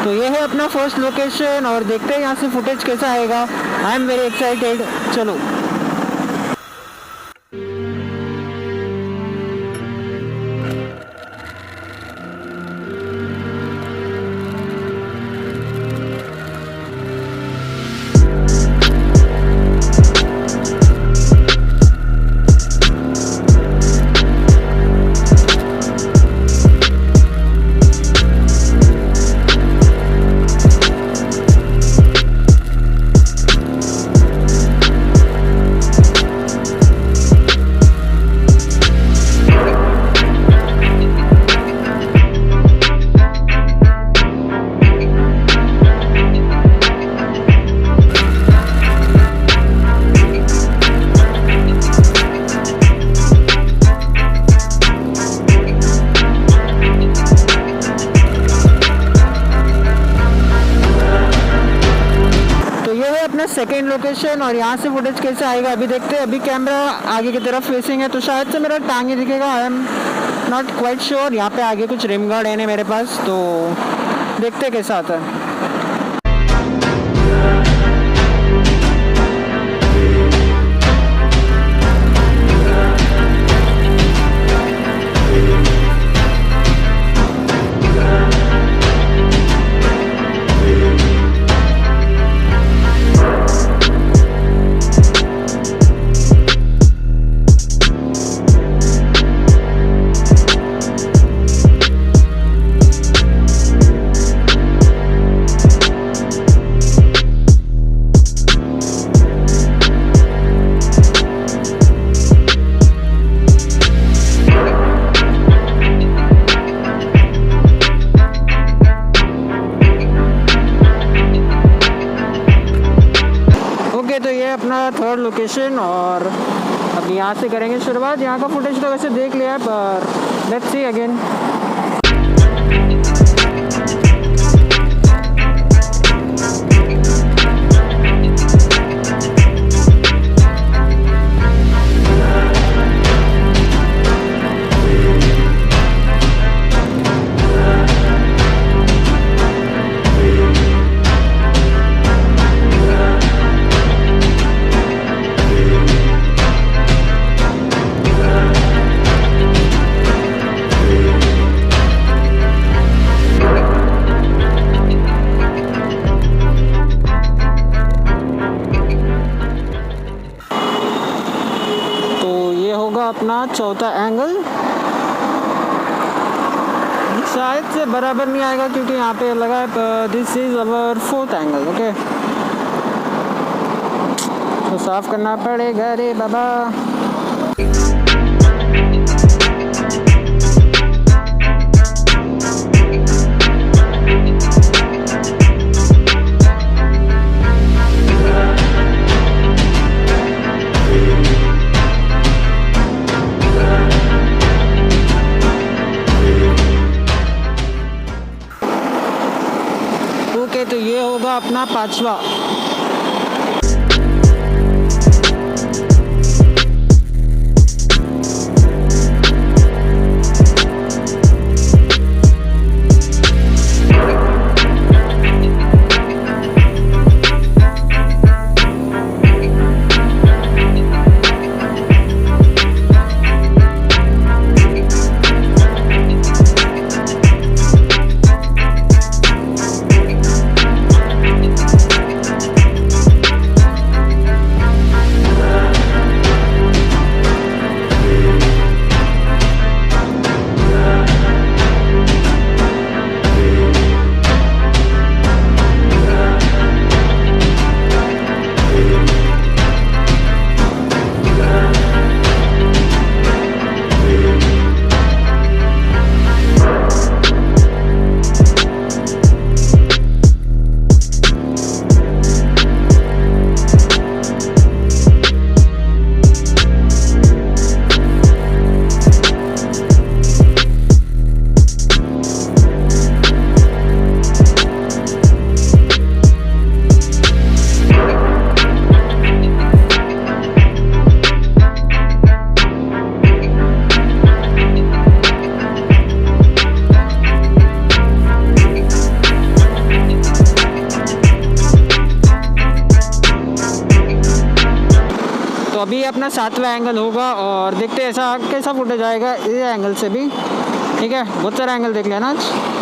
तो ये है अपना फर्स्ट लोकेशन और देखते हैं यहाँ से फुटेज कैसा आएगा। I am very excited. चलो। सेकेंड लोकेशन और यहाँ से फुटेज कैसे आएगा अभी देखते हैं। अभी कैमरा आगे की तरफ फेसिंग है तो शायद से मेरा टांग ही दिखेगा। I am not quite sure. यहाँ पे आगे कुछ रिम गार्ड है मेरे पास, तो देखते हैं कैसा आता है। तो ये अपना थर्ड लोकेशन और अब यहाँ से करेंगे शुरुआत। यहाँ का फुटेज तो वैसे देख लिया है पर लेट्स सी अगेन। अपना चौथा एंगल शायद से बराबर नहीं आएगा क्योंकि यहाँ पे लगा है this is our fourth angle. Okay, तो साफ करना पड़ेगा रे बाबा। तो ये होगा अपना पांचवा। अपना 7वां एंगल होगा और देखते हैं ऐसा कैसा फुटेज आएगा इस एंगल से भी। ठीक है, बहुत सारा एंगल देख लिया ना आज।